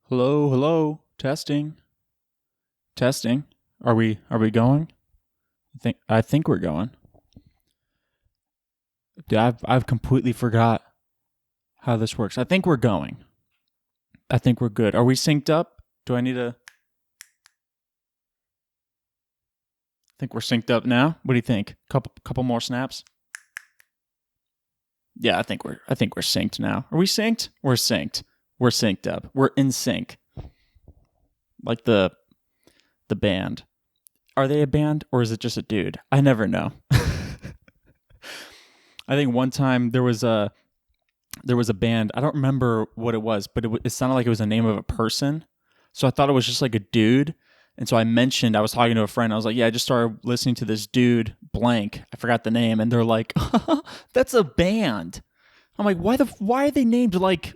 Hello, hello. Testing. Testing. Are we going? I think we're going. Dude, I've completely forgot how this works. I think we're going. I think we're good. Are we synced up? Do I need to I think we're synced up now? What do you think? Couple more snaps? Yeah, I think we're synced now. Are we synced? We're synced. We're synced up. We're in sync. Like the band. Are they a band or is it just a dude? I never know. I think one time there was a band. I don't remember what it was, but it sounded like it was the name of a person. So I thought it was just like a dude. And so I was talking to a friend. I was like, yeah, I just started listening to this dude blank. I forgot the name. And they're like, that's a band. I'm like, why are they named like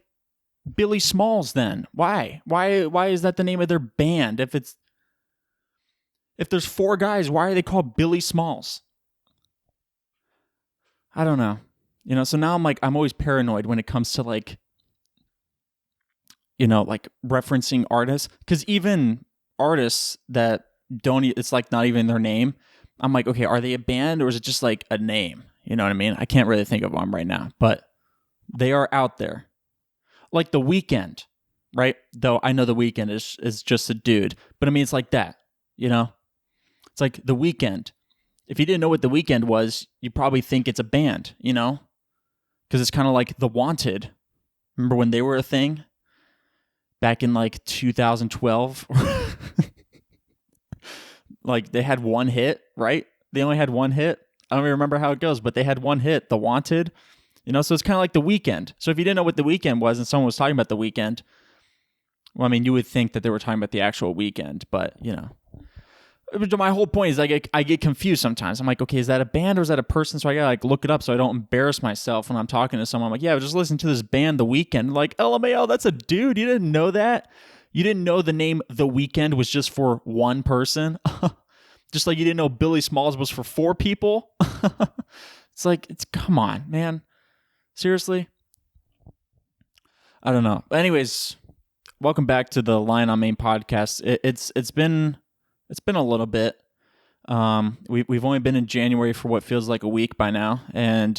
Billy Smalls then? Why is that the name of their band? If there's four guys, why are they called Billy Smalls? I don't know. So now I'm always paranoid when it comes to like referencing artists, because even artists that don't, it's like not even their name. I'm like, okay, are they a band or is it just like a name? You know what I mean? I can't really think of one right now, but they are out there. Like The Weeknd, right? Though I know The Weeknd is just a dude, but I mean, it's like that, It's like The Weeknd. If you didn't know what The Weeknd was, you probably think it's a band, Because it's kind of like The Wanted. Remember when they were a thing? Back in like 2012? Like they had one hit, right? They only had one hit. I don't even remember how it goes, but they had one hit, The Wanted. So it's kind of like The Weeknd. So if you didn't know what The Weeknd was and someone was talking about The Weeknd, well, I mean, you would think that they were talking about the actual Weeknd, but, my whole point is I get confused sometimes. I'm like, okay, is that a band or is that a person? So I gotta like look it up so I don't embarrass myself when I'm talking to someone. I'm like, yeah, I was just listening to this band, The Weeknd. Like, LMAO, that's a dude. You didn't know that? You didn't know the name The Weeknd was just for one person? Just like you didn't know Billy Smalls was for four people? Come on, man. Seriously? I don't know. Anyways, welcome back to the Lion on Main podcast. It's been a little bit. We've only been in January for what feels like a week by now, and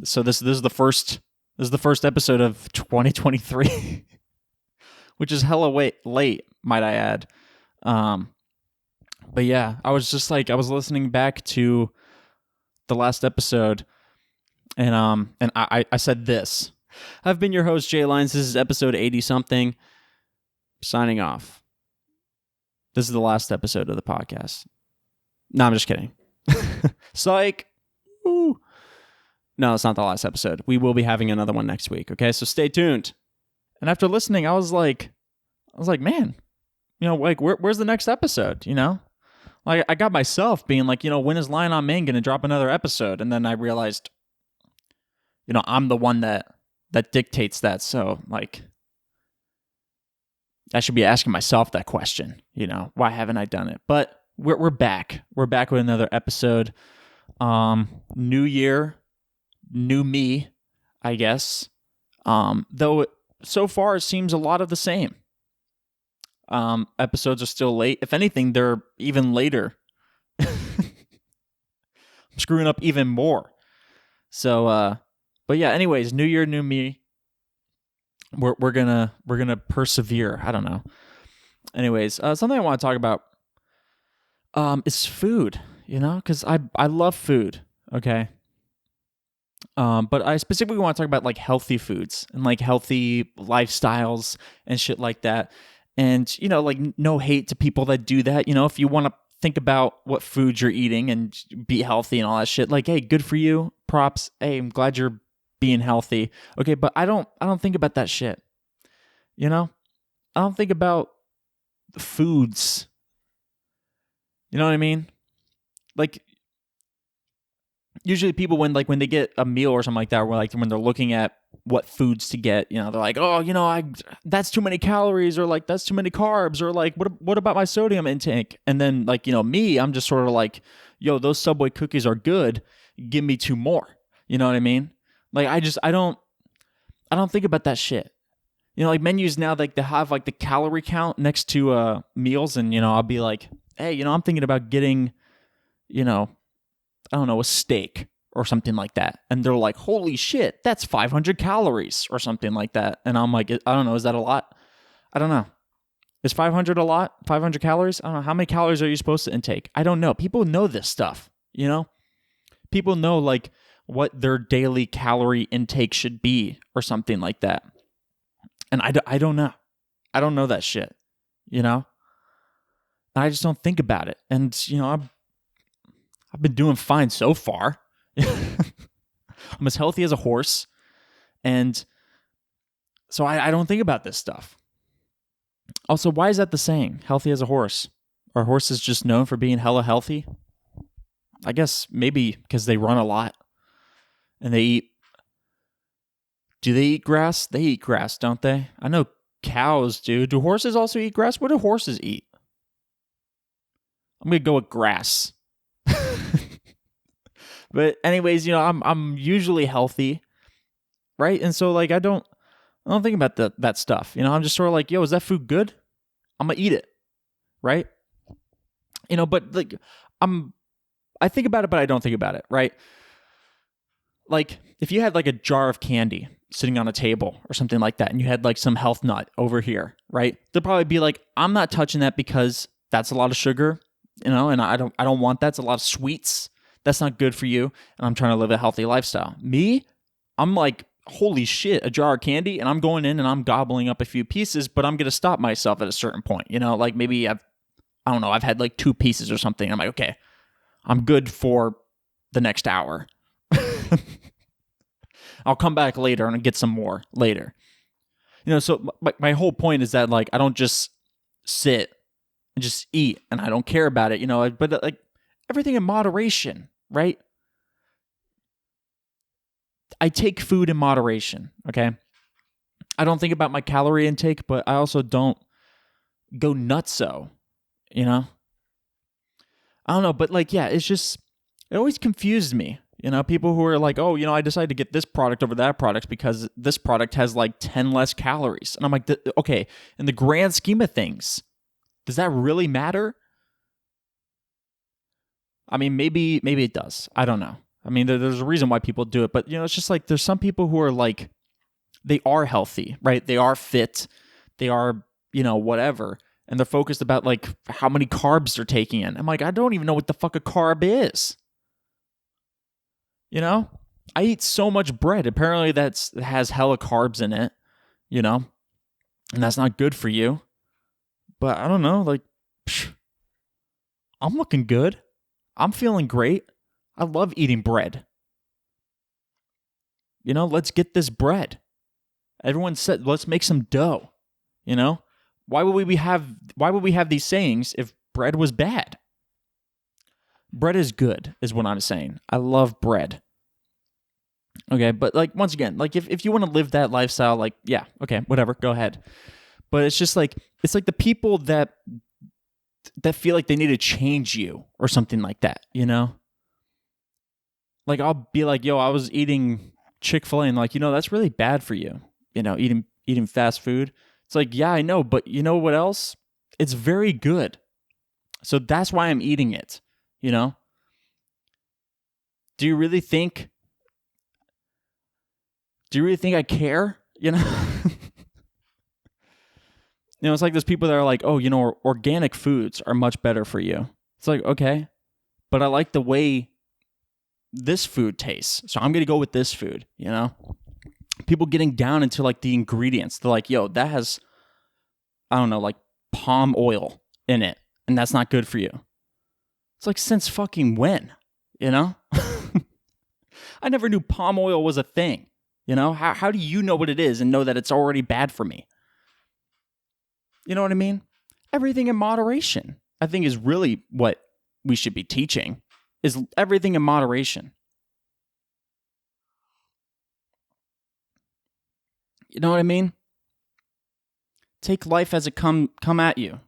so this is the first episode of 2023, which is hella late, might I add. But yeah, I was listening back to the last episode, and I said this. I've been your host, Jay Lyons. This is episode 80 something. Signing off. This is the last episode of the podcast. No, I'm just kidding. Psych. Woo. No, it's not the last episode. We will be having another one next week. Okay, so stay tuned. And after listening, I was like, man, where's the next episode? Like I got myself being like, when is Lion on Main going to drop another episode? And then I realized, I'm the one that dictates that. So like, I should be asking myself that question, why haven't I done it? But we're back. We're back with another episode. New year, new me, I guess. Though so far it seems a lot of the same. Episodes are still late. If anything, they're even later. I'm screwing up even more. So, but yeah. Anyways, new year, new me. We're gonna persevere. I don't know. Anyways, something I want to talk about is food. Because I love food. Okay. But I specifically want to talk about like healthy foods and like healthy lifestyles and shit like that. And like no hate to people that do that. If you want to think about what foods you're eating and be healthy and all that shit, like, hey, good for you. Props. Hey, I'm glad you're being healthy. Okay, but I don't think about that shit. I don't think about foods. You know what I mean? Like usually people when they get a meal or something like that, where like when they're looking at what foods to get, they're like, oh, that's too many calories, or like that's too many carbs, or like what about my sodium intake? And then like, me, I'm just sort of like, yo, those Subway cookies are good. Give me two more. You know what I mean? Like I don't think about that shit. like menus now, like they have like the calorie count next to meals, and I'll be like, hey, I'm thinking about getting, I don't know, a steak or something like that. And they're like, holy shit, that's 500 calories or something like that. And I'm like, I don't know, is that a lot? I don't know. Is 500 a lot? 500 calories? I don't know. How many calories are you supposed to intake? I don't know. People know this stuff, People know like what their daily calorie intake should be or something like that. And I don't know. I don't know that shit, I just don't think about it. And, I've been doing fine so far. I'm as healthy as a horse. And so I don't think about this stuff. Also, why is that the saying? Healthy as a horse? Are horses just known for being hella healthy? I guess maybe because they run a lot. And they eat... Do they eat grass? They eat grass, don't they? I know cows do. Do horses also eat grass? What do horses eat? I'm going to go with grass. But anyways, I'm usually healthy, right? And so like I don't think about that stuff. I'm just sort of like, yo, is that food good? I'm gonna eat it, right? But like I think about it, but I don't think about it, right? Like if you had like a jar of candy sitting on a table or something like that, and you had like some health nut over here, right? They'll probably be like, I'm not touching that because that's a lot of sugar, and I don't want that. It's a lot of sweets. That's not good for you, and I'm trying to live a healthy lifestyle. Me, I'm like, holy shit, a jar of candy, and I'm going in and I'm gobbling up a few pieces, but I'm going to stop myself at a certain point. Like maybe I've had like 2 pieces or something. I'm like, okay, I'm good for the next hour. I'll come back later and get some more later. So my whole point is that like I don't just sit and just eat and I don't care about it, but like everything in moderation, right? I take food in moderation, okay? I don't think about my calorie intake, but I also don't go nutso, I don't know, but like, yeah, it always confused me. People who are like, oh, I decided to get this product over that product because this product has like 10 less calories. And I'm like, okay, in the grand scheme of things, does that really matter? I mean, maybe it does. I don't know. I mean, there's a reason why people do it, but it's just like there's some people who are like, they are healthy, right? They are fit, they are, whatever, and they're focused about like how many carbs they're taking in. I'm like, I don't even know what the fuck a carb is. I eat so much bread. Apparently, it has hella carbs in it, and that's not good for you. But I don't know, like, I'm looking good. I'm feeling great. I love eating bread. Let's get this bread. Everyone said, let's make some dough. Why would we have these sayings if bread was bad? Bread is good, is what I'm saying. I love bread. Okay, but like once again, like if you want to live that lifestyle, like yeah, okay, whatever, go ahead. But it's just like the people that feel like they need to change you or something like that, Like I'll be like, yo, I was eating Chick-fil-A and like, that's really bad for you. Eating fast food. It's like, yeah, I know, but you know what else? It's very good. So that's why I'm eating it, Do you really think I care? It's like those people that are like, oh, organic foods are much better for you. It's like, okay, but I like the way this food tastes, so I'm going to go with this food, People getting down into like the ingredients. They're like, yo, that has, I don't know, like palm oil in it, and that's not good for you. It's like, since fucking when, I never knew palm oil was a thing, How do you know what it is and know that it's already bad for me? You know what I mean? Everything in moderation, I think, is really what we should be teaching, is everything in moderation. You know what I mean? Take life as it comes at you.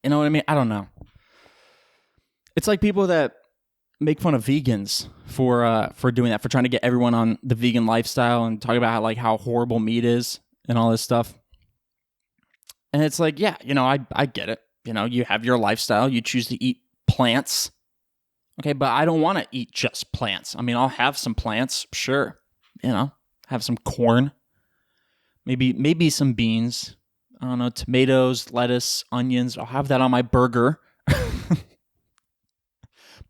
You know what I mean? I don't know. It's like people that make fun of vegans for doing that, for trying to get everyone on the vegan lifestyle and talk about how horrible meat is and all this stuff. And it's like, yeah, I get it. You have your lifestyle, you choose to eat plants. Okay, but I don't want to eat just plants. I mean, I'll have some plants, sure. Have some corn, maybe some beans. I don't know, tomatoes, lettuce, onions. I'll have that on my burger.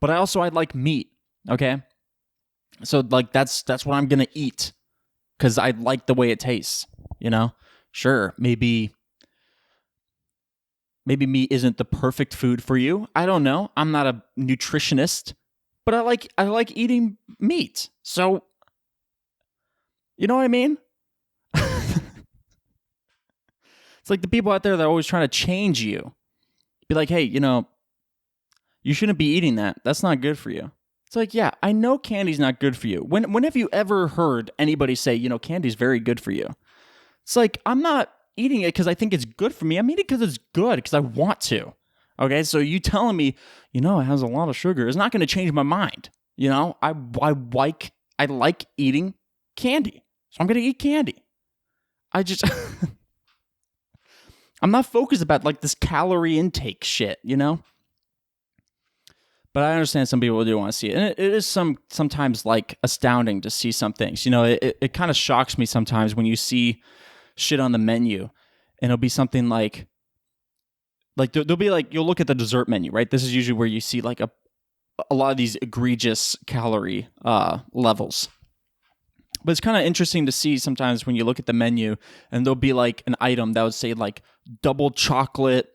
But I like meat, okay? So that's what I'm going to eat cuz I like the way it tastes, Sure, maybe meat isn't the perfect food for you. I don't know. I'm not a nutritionist, but I like eating meat. So you know what I mean? It's like the people out there that are always trying to change you. Be like, hey, you shouldn't be eating that. That's not good for you. It's like, yeah, I know candy's not good for you. When have you ever heard anybody say, candy's very good for you? It's like, I'm not eating it because I think it's good for me. I'm eating it because it's good, because I want to. Okay, so you telling me, it has a lot of sugar is not going to change my mind. I like eating candy, so I'm going to eat candy. I'm not focused about this calorie intake shit, But I understand some people do want to see it. And it is sometimes astounding to see some things. It kind of shocks me sometimes when you see shit on the menu and it'll be something like there'll be you'll look at the dessert menu, right? This is usually where you see a lot of these egregious calorie levels. But it's kind of interesting to see sometimes when you look at the menu and there'll be an item that would say double chocolate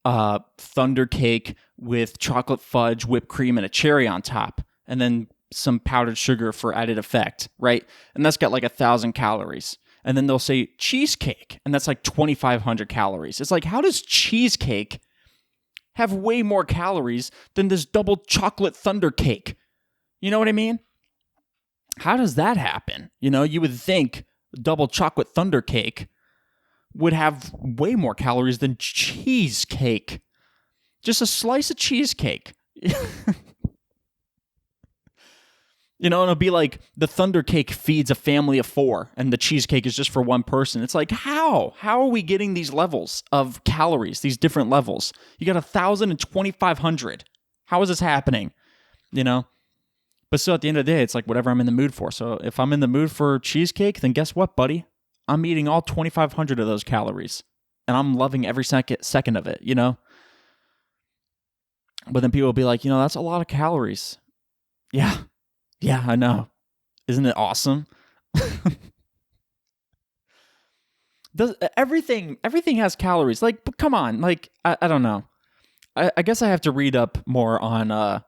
thunder cake with chocolate fudge, whipped cream, and a cherry on top, and then some powdered sugar for added effect, right? And that's got 1,000 calories. And then they'll say cheesecake, and that's 2,500 calories. It's how does cheesecake have way more calories than this double chocolate thunder cake? You know what I mean? How does that happen? You would think double chocolate thunder cake would have way more calories than cheesecake. Just a slice of cheesecake. And it'll be the thunder cake feeds a family of 4 and the cheesecake is just for one person. It's how? How are we getting these levels of calories, these different levels? You got 1,000 and 2,500. How is this happening? But so at the end of the day, it's whatever I'm in the mood for. So if I'm in the mood for cheesecake, then guess what, buddy? I'm eating all 2,500 of those calories. And I'm loving every second of it, But then people will be like, that's a lot of calories. Yeah, I know. Isn't it awesome? Everything has calories. But come on. I don't know. I guess I have to read up more on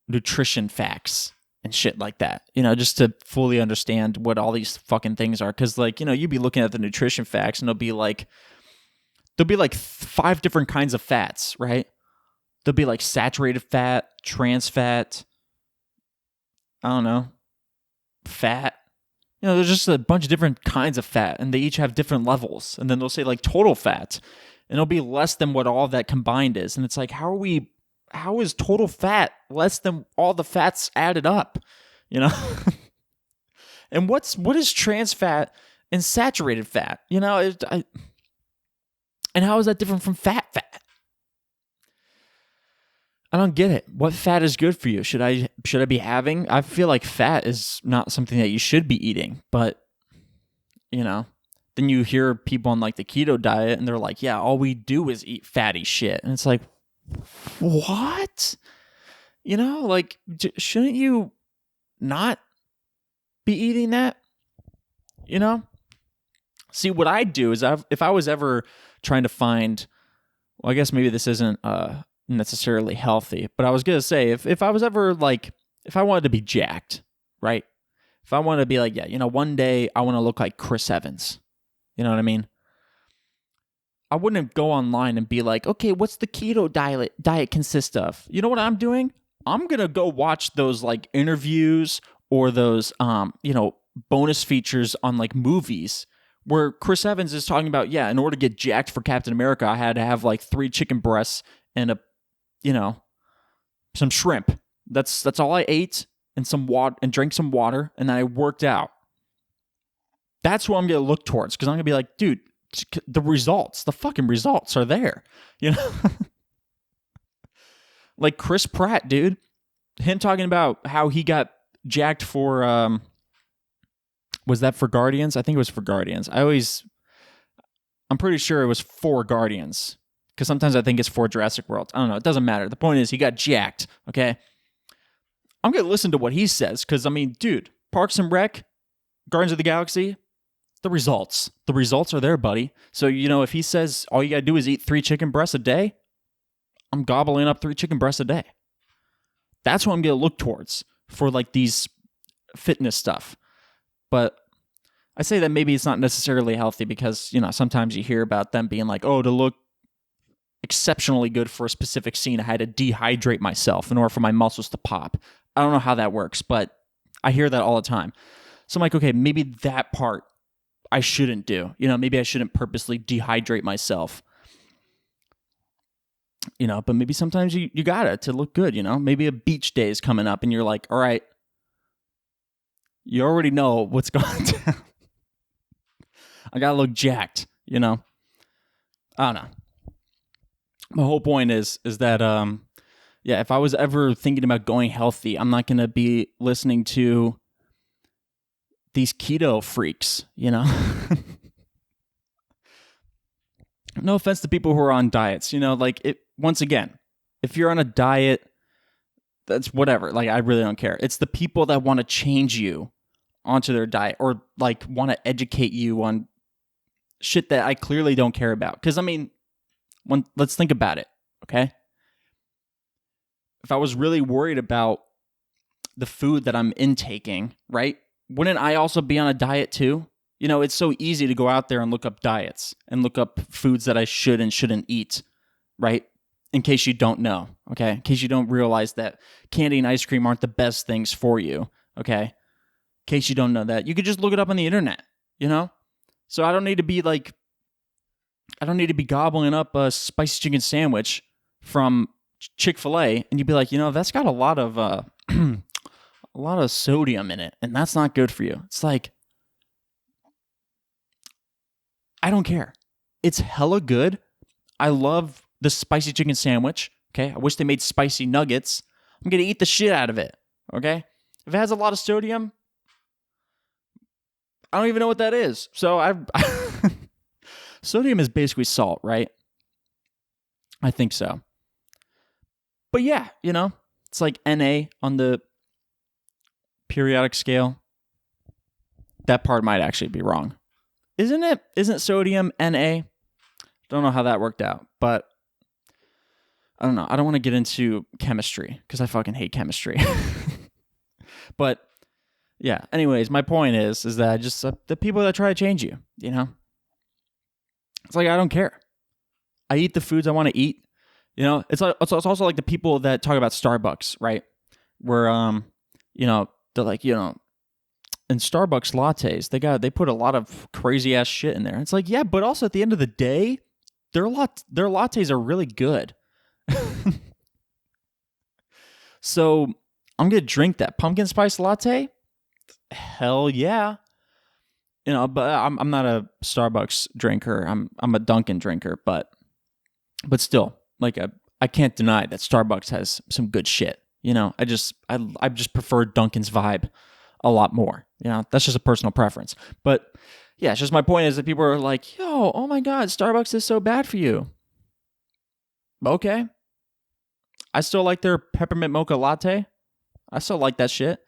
nutrition facts and shit like that, just to fully understand what all these fucking things are. Because you'd be looking at the nutrition facts and there'll be 5 different kinds of fats, right? There'll be saturated fat, trans fat, I don't know, fat. There's just a bunch of different kinds of fat and they each have different levels. And then they'll say total fat and it'll be less than what all of that combined is. And it's how is total fat less than all the fats added up? And what is trans fat and saturated fat? And how is that different from fat? I don't get it. What fat is good for you? Should I be having? I feel like fat is not something that you should be eating, but then you hear people on the keto diet and they're like, yeah, all we do is eat fatty shit. And it's what? Shouldn't you not be eating that? See, what I do is if I was ever trying to find, well, I guess maybe this isn't necessarily healthy, but I was going to say, if I was ever if I wanted to be jacked, right? If I wanted to be one day I want to look like Chris Evans, you know what I mean? I wouldn't go online and be okay, what's the keto diet consist of? You know what I'm doing? I'm going to go watch those interviews or those, bonus features on movies where Chris Evans is talking about, yeah, in order to get jacked for Captain America, I had to have 3 chicken breasts and some shrimp. That's all I ate, and some water, and drank some water, and then I worked out. That's what I'm going to look towards, because I'm going to be like, dude, the fucking results are there. You know? Like Chris Pratt, dude. Him talking about how he got jacked for, was that for Guardians? I think it was for Guardians. I'm pretty sure it was for Guardians, because sometimes I think it's for Jurassic World. I don't know. It doesn't matter. The point is he got jacked, okay? I'm going to listen to what he says, because, I mean, dude, Parks and Rec, Guardians of the Galaxy, the results are there, buddy. So, if he says all you got to do is eat 3 chicken breasts a day, I'm gobbling up 3 chicken breasts a day. That's what I'm going to look towards for like these fitness stuff. But I say that maybe it's not necessarily healthy because, sometimes you hear about them being like, oh, to look exceptionally good for a specific scene, I had to dehydrate myself in order for my muscles to pop. I don't know how that works, but I hear that all the time. So I'm like, okay, maybe that part I shouldn't do. Maybe I shouldn't purposely dehydrate myself. But maybe sometimes you gotta to look good, Maybe a beach day is coming up and you're like, all right, you already know what's going down. I gotta look jacked, I don't know. My whole point is that, if I was ever thinking about going healthy, I'm not gonna be listening to these keto freaks, No offense to people who are on diets, once again, if you're on a diet, that's whatever. Like, I really don't care. It's the people that want to change you onto their diet or like want to educate you on shit that I clearly don't care about. Because, I mean, let's think about it, okay? If I was really worried about the food that I'm intaking, right? Wouldn't I also be on a diet too? It's so easy to go out there and look up diets and look up foods that I should and shouldn't eat, right? In case you don't know, okay? In case you don't realize that candy and ice cream aren't the best things for you, okay? In case you don't know that, you could just look it up on the internet, So I don't need to be gobbling up a spicy chicken sandwich from Chick-fil-A, and you'd be like, that's got a lot of a lot of sodium in it, and that's not good for you. It's like, I don't care. It's hella good. I love the spicy chicken sandwich, okay? I wish they made spicy nuggets. I'm going to eat the shit out of it, okay? If it has a lot of sodium, I don't even know what that is. So sodium is basically salt, right? I think so. But yeah, it's like Na on the periodic scale. That part might actually be wrong. Isn't it? Isn't sodium Na? Don't know how that worked out, but I don't know. I don't want to get into chemistry because I fucking hate chemistry. But yeah, anyways, my point is that just the people that try to change you, it's like, I don't care. I eat the foods I want to eat. It's also like the people that talk about Starbucks, right? Where, they're like, in Starbucks lattes, they put a lot of crazy ass shit in there. It's like, yeah, but also at the end of the day, their lattes are really good. So I'm gonna drink that pumpkin spice latte. Hell yeah, But I'm not a Starbucks drinker. I'm a Dunkin' drinker, but still, like, I can't deny that Starbucks has some good shit. I just prefer Dunkin's vibe a lot more. That's just a personal preference. But yeah, it's just my point is that people are like, yo, oh my God, Starbucks is so bad for you. Okay. I still like their peppermint mocha latte. I still like that shit.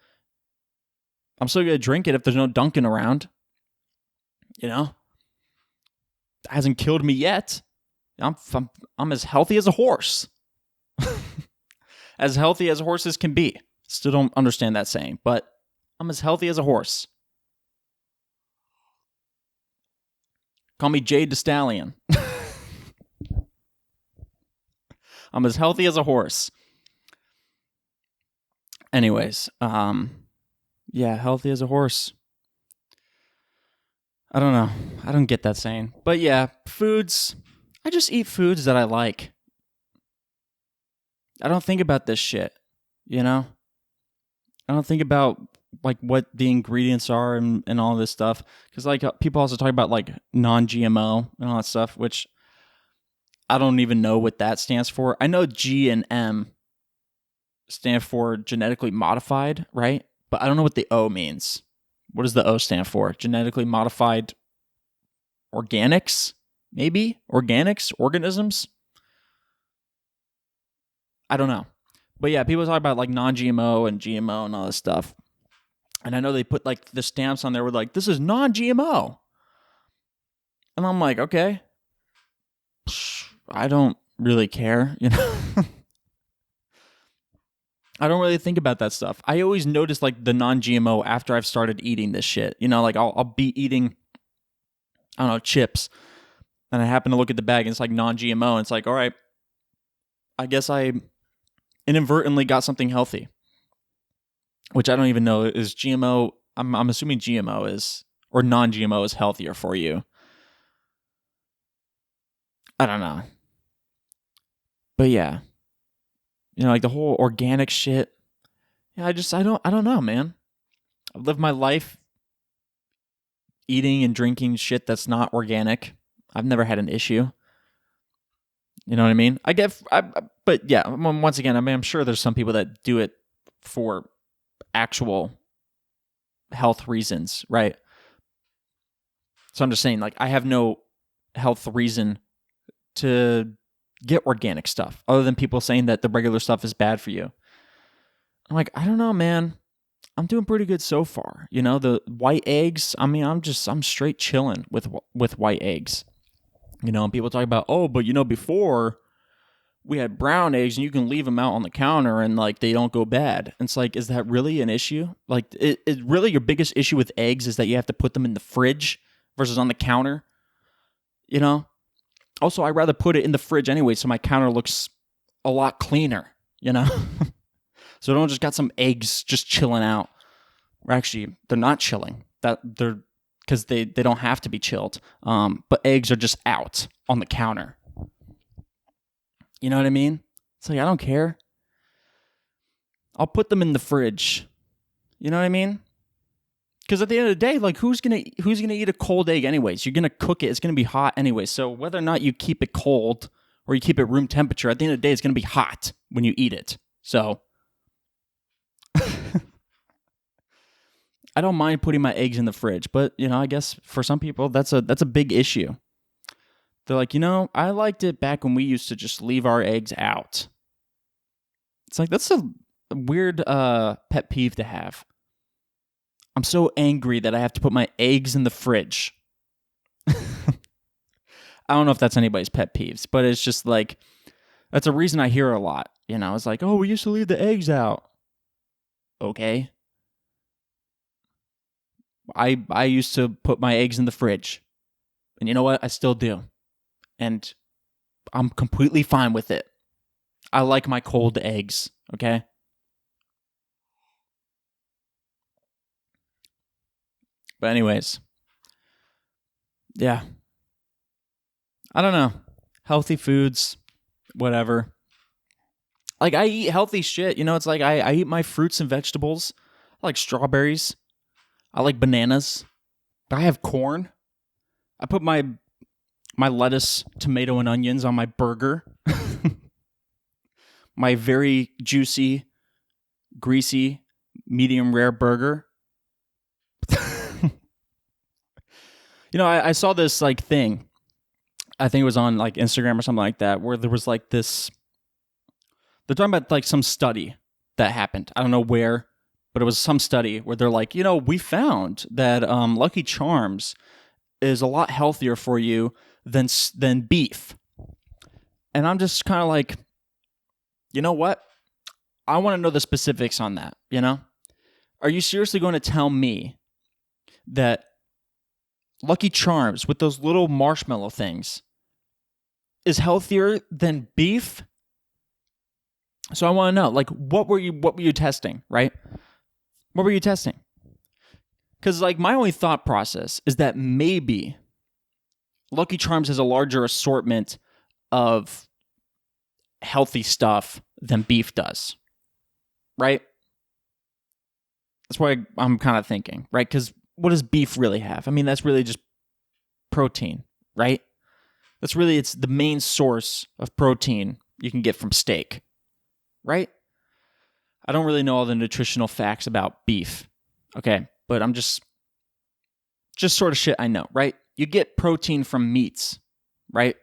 I'm still going to drink it if there's no Dunkin' around. It hasn't killed me yet. I'm as healthy as a horse. As healthy as horses can be. Still don't understand that saying, but I'm as healthy as a horse. Call me Jade the Stallion. I'm as healthy as a horse. Anyways, yeah, healthy as a horse. I don't know. I don't get that saying. But yeah, foods. I just eat foods that I like. I don't think about this shit. you know? I don't think about like what the ingredients are and all this stuff. Because like people also talk about like non-GMO and all that stuff, which I don't even know what that stands for. I know G and M stand for genetically modified, right? But I don't know what the O means. What does the O stand for? Genetically modified organics? Maybe? Organics? Organisms? I don't know. But yeah, people talk about like non-GMO and GMO and all this stuff. And I know they put like the stamps on there with like, this is non-GMO. And I'm like, okay. I don't really care, you know? I don't really think about that stuff. I always notice like the non-GMO after I've started eating this shit. You know, like I'll be eating, I don't know, chips. And I happen to look at the bag and it's like non-GMO. And it's like, all right, I guess I inadvertently got something healthy. Which I don't even know is GMO. I'm assuming GMO is, or non-GMO is healthier for you. I don't know. But yeah. You know, like the whole organic shit. Yeah, I don't know, man. I've lived my life eating and drinking shit that's not organic. I've never had an issue. You know what I mean? But yeah, once again, I mean, I'm sure there's some people that do it for actual health reasons, right? So I'm just saying, like, I have no health reason to get organic stuff other than people saying that the regular stuff is bad for you. I'm like, I don't know, man. I'm doing pretty good so far. You know, the white eggs, I mean, I'm straight chilling with white eggs. You know, and people talk about, oh, but you know, before we had brown eggs and you can leave them out on the counter and like they don't go bad. And it's like, is that really an issue? Like, it really your biggest issue with eggs is that you have to put them in the fridge versus on the counter, you know? Also, I'd rather put it in the fridge anyway so my counter looks a lot cleaner, you know? So I don't just got some eggs just chilling out. Or actually, they're not chilling. Because they don't have to be chilled. But eggs are just out on the counter. You know what I mean? It's like, I don't care. I'll put them in the fridge. You know what I mean? Because at the end of the day, like, who's gonna eat a cold egg anyways? You're gonna cook it. It's gonna be hot anyway. So whether or not you keep it cold or you keep it room temperature, at the end of the day, it's gonna be hot when you eat it. So I don't mind putting my eggs in the fridge, but you know, I guess for some people that's a big issue. They're like, you know, I liked it back when we used to just leave our eggs out. It's like, that's a weird pet peeve to have. I'm so angry that I have to put my eggs in the fridge. I don't know if that's anybody's pet peeves, but it's just like, that's a reason I hear a lot. You know, it's like, oh, we used to leave the eggs out. Okay. I used to put my eggs in the fridge. And you know what? I still do. And I'm completely fine with it. I like my cold eggs, okay? But anyways, yeah. I don't know. Healthy foods, whatever. Like, I eat healthy shit. You know, it's like I eat my fruits and vegetables. I like strawberries. I like bananas. I have corn. I put my lettuce, tomato, and onions on my burger. My very juicy, greasy, medium rare burger. You know, I saw this like thing. I think it was on like Instagram or something like that, where there was like this. They're talking about like some study that happened. I don't know where, but it was some study where they're like, you know, we found that Lucky Charms is a lot healthier for you than beef. And I'm just kind of like, you know what? I want to know the specifics on that, you know? Are you seriously going to tell me that Lucky Charms with those little marshmallow things is healthier than beef? So I want to know, like, what were you testing, right? What were you testing? Because, like, my only thought process is that maybe Lucky Charms has a larger assortment of healthy stuff than beef does. right? That's why I'm kind of thinking, right? Because what does beef really have? I mean, that's really just protein, right? It's the main source of protein you can get from steak, right? I don't really know all the nutritional facts about beef, okay? But I'm just sort of shit I know, right? You get protein from meats, right?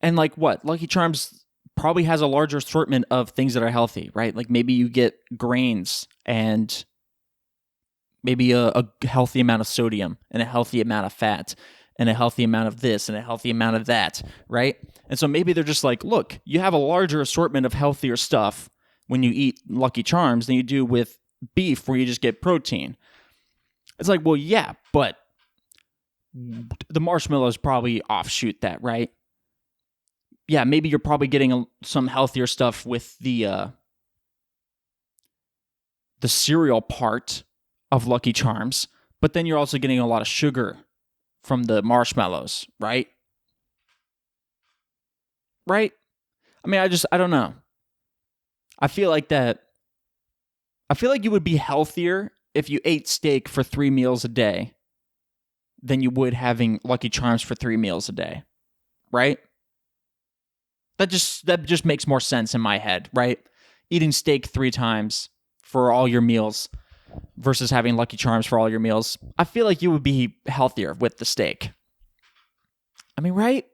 And like what? Lucky Charms probably has a larger assortment of things that are healthy, right? Like maybe you get grains and maybe a healthy amount of sodium and a healthy amount of fat and a healthy amount of this and a healthy amount of that, right? And so maybe they're just like, look, you have a larger assortment of healthier stuff when you eat Lucky Charms than you do with beef where you just get protein. It's like, well, yeah, but the marshmallows probably offshoot that, right? Yeah, maybe you're probably getting some healthier stuff with the cereal part of Lucky Charms, but then you're also getting a lot of sugar from the marshmallows, right? Right? I mean, I don't know. I feel like you would be healthier if you ate steak for 3 meals a day than you would having Lucky Charms for 3 meals a day, right? That just makes more sense in my head, right? Eating steak 3 times for all your meals versus having Lucky Charms for all your meals. I feel like you would be healthier with the steak. I mean, right?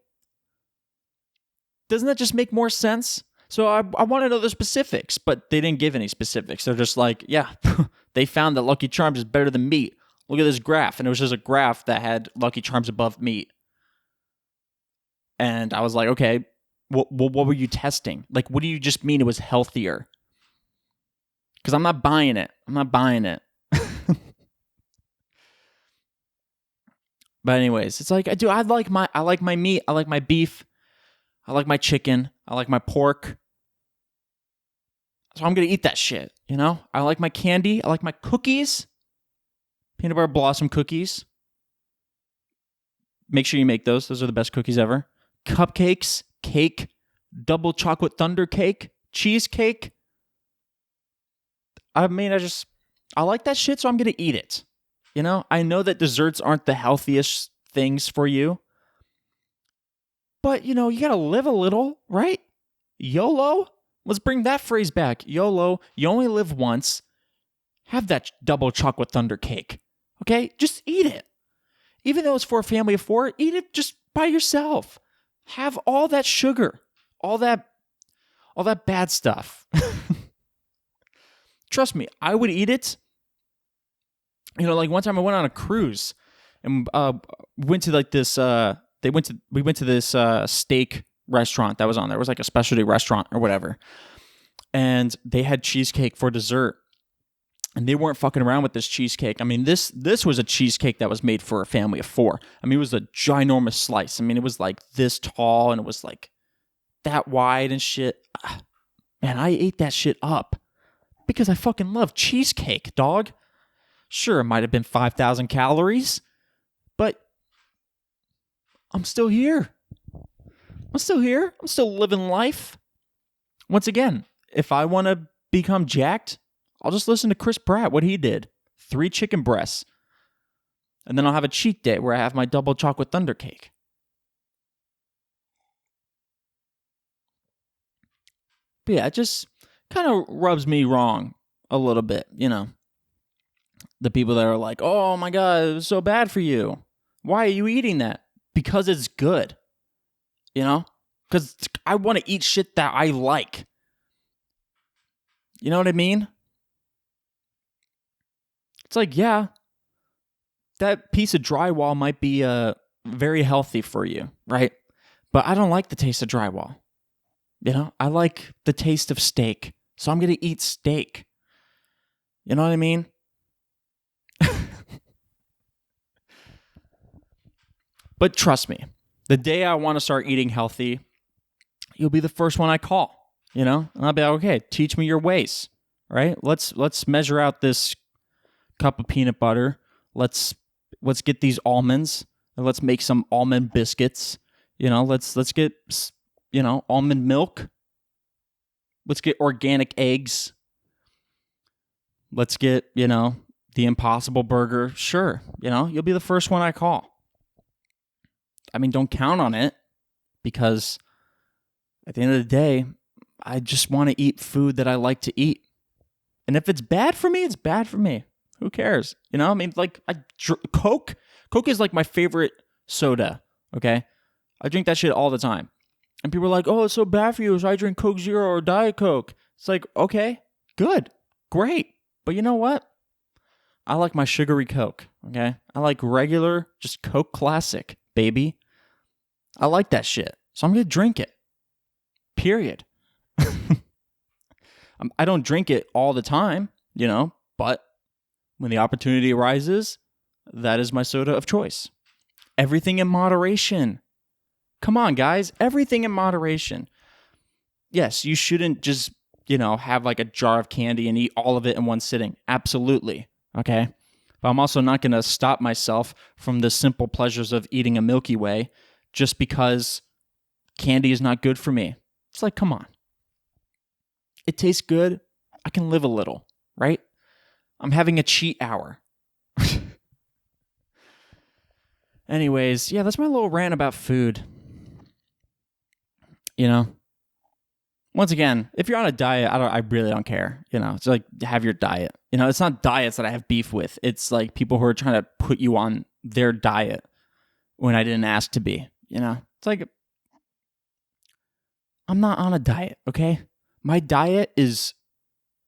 Doesn't that just make more sense? So I want to know the specifics, but they didn't give any specifics. They're just like, yeah, they found that Lucky Charms is better than meat. Look at this graph. And it was just a graph that had Lucky Charms above meat. And I was like, okay, what were you testing? Like, what do you just mean it was healthier? Because I'm not buying it. But anyways, it's like, I like my meat. I like my beef. I like my chicken. I like my pork. So I'm going to eat that shit, you know? I like my candy. I like my cookies. Peanut butter blossom cookies. Make sure you make those. Those are the best cookies ever. Cupcakes, cake, double chocolate thunder cake, cheesecake. I mean, I like that shit, so I'm going to eat it. You know, I know that desserts aren't the healthiest things for you. But, you know, you got to live a little, right? YOLO? Let's bring that phrase back. YOLO, you only live once. Have that double chocolate thunder cake. Okay? Just eat it. Even though it's for a family of 4, eat it just by yourself. Have all that sugar, all that bad stuff. Trust me, I would eat it. You know, like one time I went on a cruise and went to like this we went to this steak restaurant that was on there. It was like a specialty restaurant or whatever. And they had cheesecake for dessert. And they weren't fucking around with this cheesecake. I mean, this was a cheesecake that was made for a family of 4. I mean, it was a ginormous slice. I mean, it was like this tall and it was like that wide and shit. Man, I ate that shit up because I fucking love cheesecake, dog. Sure, it might have been 5,000 calories, but I'm still here. I'm still living life. Once again, if I want to become jacked, I'll just listen to Chris Pratt, what he did. 3 chicken breasts. And then I'll have a cheat day where I have my double chocolate thunder cake. But yeah, it just kind of rubs me wrong a little bit, you know. The people that are like, oh my God, it was so bad for you. Why are you eating that? Because it's good. You know? Because I want to eat shit that I like. You know what I mean? It's like, yeah, that piece of drywall might be very healthy for you, right? But I don't like the taste of drywall. You know, I like the taste of steak. So I'm going to eat steak. You know what I mean? But trust me, the day I want to start eating healthy, you'll be the first one I call, you know? And I'll be like, okay, teach me your ways, right? Let's measure out this cup of peanut butter. Let's get these almonds and let's make some almond biscuits. You know, let's get, you know, almond milk. Let's get organic eggs. Let's get, the Impossible Burger. Sure. You'll be the first one I call. I mean, don't count on it, because at the end of the day, I just want to eat food that I like to eat. And if it's bad for me, it's bad for me. Who cares? I mean, like, Coke is like my favorite soda, okay? I drink that shit all the time. And people are like, oh, it's so bad for you, so I drink Coke Zero or Diet Coke. It's like, okay, good, great. But you know what? I like my sugary Coke, okay? I like regular, just Coke Classic, baby. I like that shit. So I'm going to drink it. Period. I don't drink it all the time, but when the opportunity arises, that is my soda of choice. Everything in moderation. Come on, guys. Everything in moderation. Yes, you shouldn't just, have like a jar of candy and eat all of it in one sitting. Absolutely. Okay. But I'm also not going to stop myself from the simple pleasures of eating a Milky Way just because candy is not good for me. It's like, come on. It tastes good. I can live a little, right? I'm having a cheat hour. Anyways, yeah, that's my little rant about food. Once again, if you're on a diet, I really don't care. It's like, have your diet. It's not diets that I have beef with. It's like people who are trying to put you on their diet when I didn't ask to be. It's like, I'm not on a diet, okay? My diet is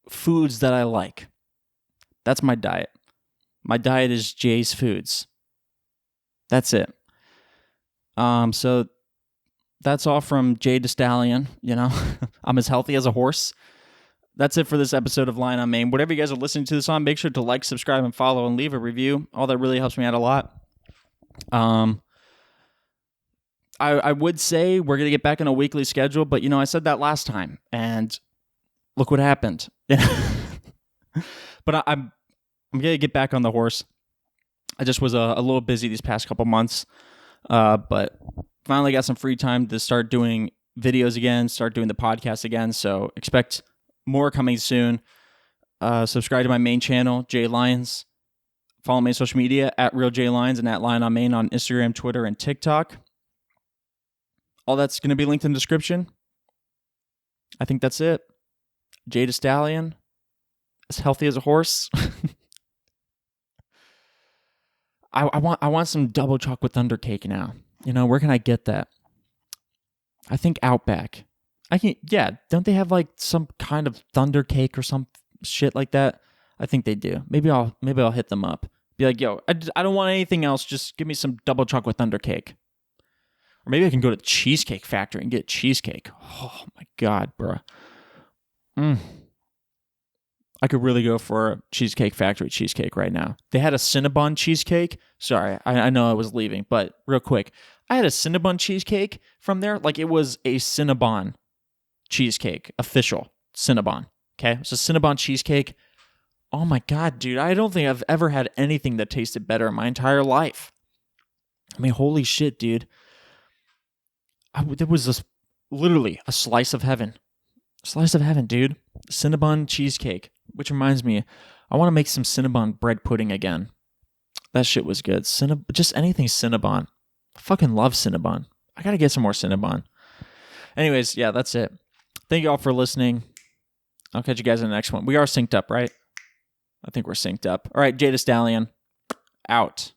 foods that I like. That's my diet. My diet is Jay's Foods. That's it. So that's all from Jay the Stallion. I'm as healthy as a horse. That's it for this episode of Line on Main. Whatever you guys are listening to this on, make sure to like, subscribe, and follow, and leave a review. All that really helps me out a lot. I would say we're going to get back on a weekly schedule, but, I said that last time, and look what happened. But I'm going to get back on the horse. I just was a little busy these past couple months, but finally got some free time to start doing videos again, start doing the podcast again, so expect more coming soon. Subscribe to my main channel, Jay Lyons. Follow me on social media, at RealJLyons and at Lion on Main on Instagram, Twitter, and TikTok. All that's going to be linked in the description. I think that's it. Jay the Stallion, as healthy as a horse. I want some double chocolate thunder cake now. Where can I get that? I think Outback. Don't they have like some kind of thunder cake or some shit like that? I think they do. Maybe I'll hit them up. Be like, yo, I don't want anything else. Just give me some double chocolate thunder cake. Or maybe I can go to the Cheesecake Factory and get cheesecake. Oh my God, bro. I could really go for a Cheesecake Factory cheesecake right now. They had a Cinnabon cheesecake. Sorry, I know I was leaving, but real quick. I had a Cinnabon cheesecake from there. Like, it was a Cinnabon cheesecake. Official Cinnabon. Okay? It was a Cinnabon cheesecake. Oh my God, dude. I don't think I've ever had anything that tasted better in my entire life. I mean, holy shit, dude. There was literally a slice of heaven. Slice of heaven, dude. Cinnabon cheesecake. Which reminds me, I want to make some Cinnabon bread pudding again. That shit was good. Just anything Cinnabon. I fucking love Cinnabon. I gotta get some more Cinnabon. Anyways, yeah, that's it. Thank you all for listening. I'll catch you guys in the next one. We are synced up, right? I think we're synced up. All right, Jay the Stallion, out.